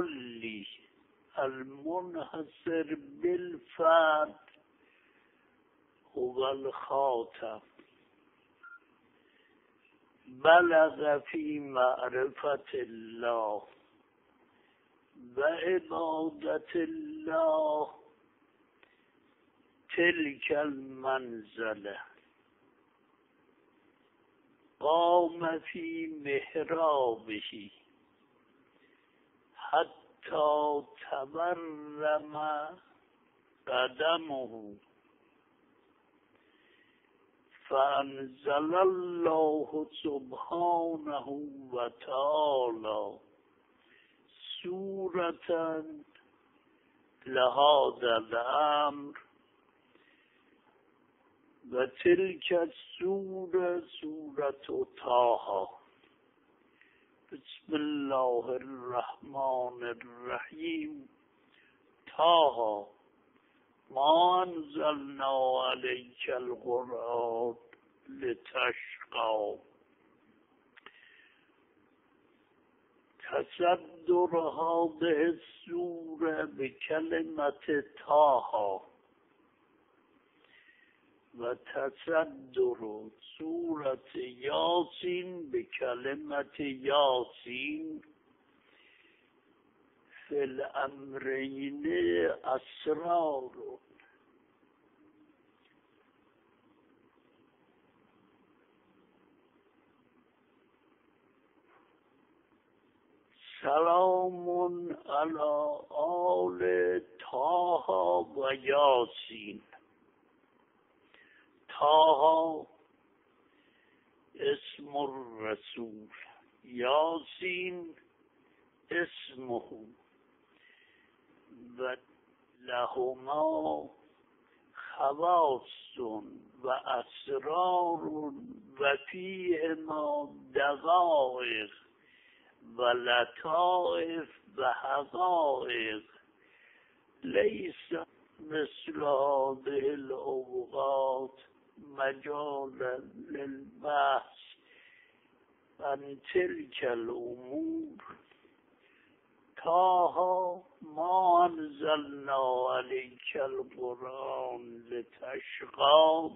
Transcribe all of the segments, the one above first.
الكلي المنحصر بالفرد هو الخاتم. بلغ في معرفة الله وعبادة الله تلك المنزلة. قام في محرابه حتى تورم قدمه، فأنزل الله سبحانه وتعالى سورة لهذا الأمر، وتلك السورة سورة طه. بسم الله الرحمن الرحيم. طه ما أنزلنا عليك القرآن لتشقى. تصدر هذه السورة بكلمة طه، وتصدر سورة ياسين بكلمة ياسين، في الأمرين أسرار. سلام على آل طه و یاسین. طه اسم الرسول، یاسین اسمه، و لهما خواص و اسرار و فیهما دقائق و لطائف و حقائق لیس مثل هذه الاوقات مجالا للبحث عن تلك الامور. طه ما انزلنا عليك القرآن لتشقى.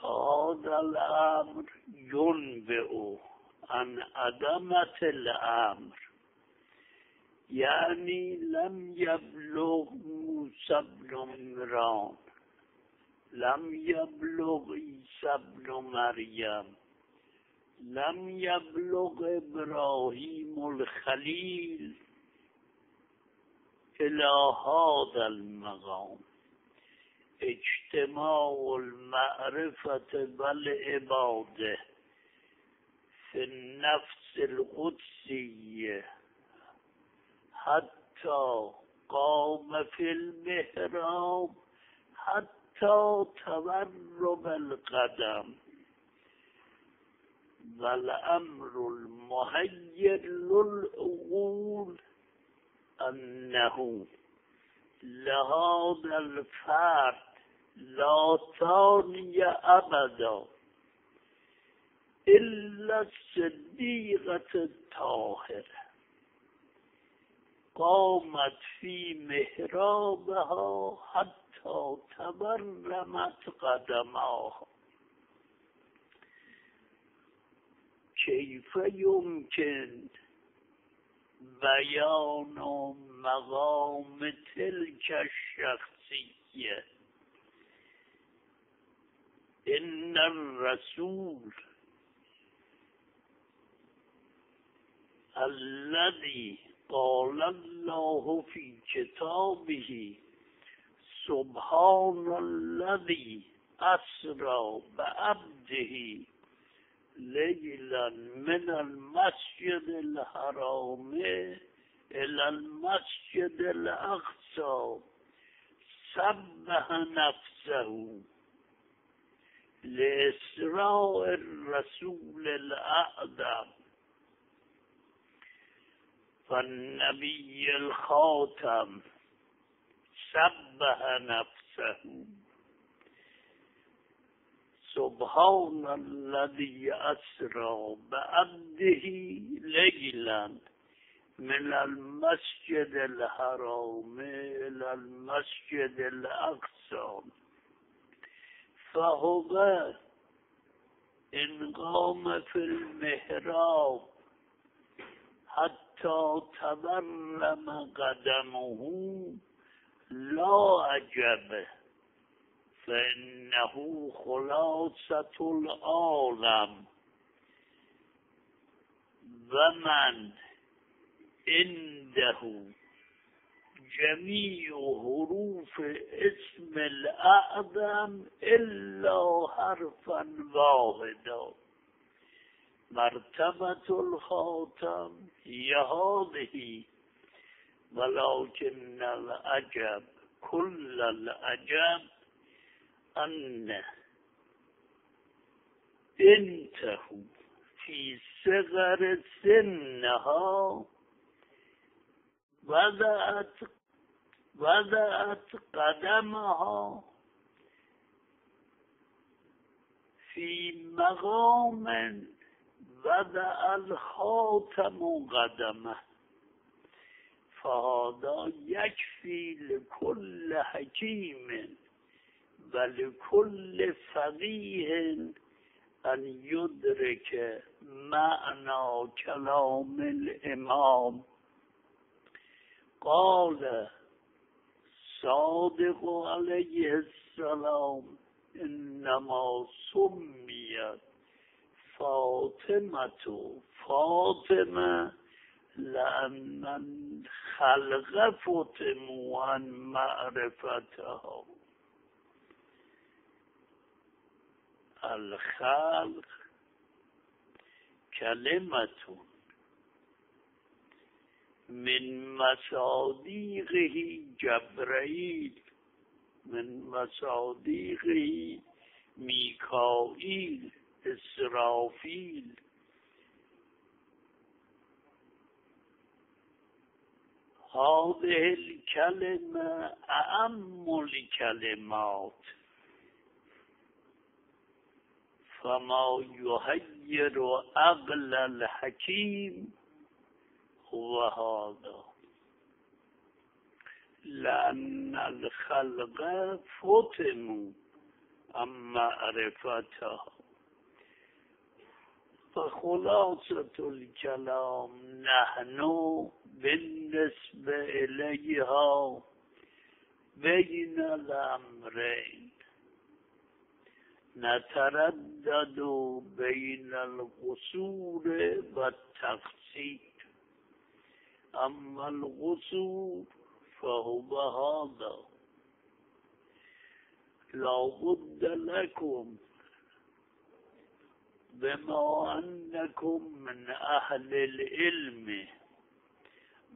فهذا الأمر ينبئ عن عدمة الأمر، يعني لم يبلغ موسى بن عمران، لم يبلغ عيسى بن مريم، لم يبلغ إبراهيم الخليل إلى هذا المقام. اجتماع المعرفة والعبادة في النفس القدسية حتى قام في المحراب حتى تورم القدم. والأمر المهيئ للعقول أنه لهذا الفرد لا ثاني أبدا إلا الصديقة الطاهرة، قامت في محرابها حتى تورمت قدماها. كيف يمكن بيان مقام تلك الشخصية؟ إن الرسول الذي قال الله في كتابه سبحان الذي أسرى بعبده ليلا من المسجد الحرام إلى المسجد الأقصى سبح نفسه لإسراء الرسول الأعظم. فالنبي الخاتم سبح نفسه. سبحان الذي أسرى بعبده نقلا من المسجد الحرام إلى المسجد الأقصى فهو إن قام في المحراب حتى تورم قدمه لا عجب فإنه خلاصة العالم ومن عنده جميع حروف اسم الأعظم إلا حرفا واحدا مرتبة الخاتم هي هذه ولكن العجب كل العجب أن بنته في صغر سنها وضعت قدمها في مقام وضع الخاتم قدمه فهذا يكفي لكل حكيم ولكل فقيه أن يدرك معنى كلام الإمام. قال صادق عليه السلام إنما سميت فاطمة لأن الخلق فتموا عن معرفتها. الخلق كلمة من مصادقه جبرائيل من مصادقه ميكائيل إسرافيل. هذه الكلمة أعم الكلمات فما يحير عقل الحكيم هو هذا لأن الخلق فتنوا عن معرفتها. فخلاصة الكلام نحن بالنسبة إليها بين الأمرين نتردد بين القصور والتقصير. أما القصور فهو هذا لا بد لكم بما أنكم من أهل العلم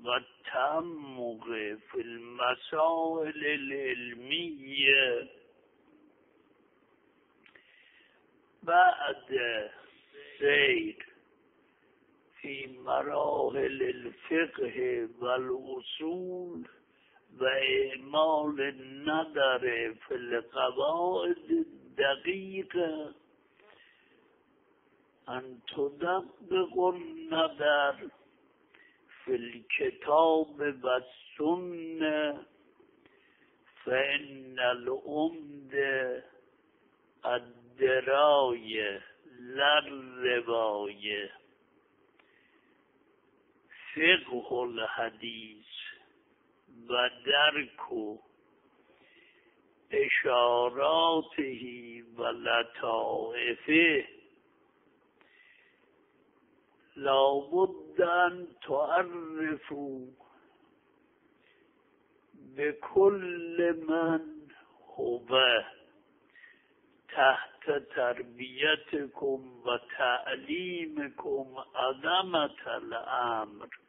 والتعمق في المسائل العلمية بعد سير في مراحل الفقه والأصول وإعمال النظر في القواعد الدقيقة أن تدقق النظر في الكتاب والسنة فإن العمدة الدراية لا الرواية. فقه الحديث ودرك إشاراته ولطائفه لا بد أن تعرفوا بكل من هو تحت تربيتكم وتعليمكم عظمة الأمر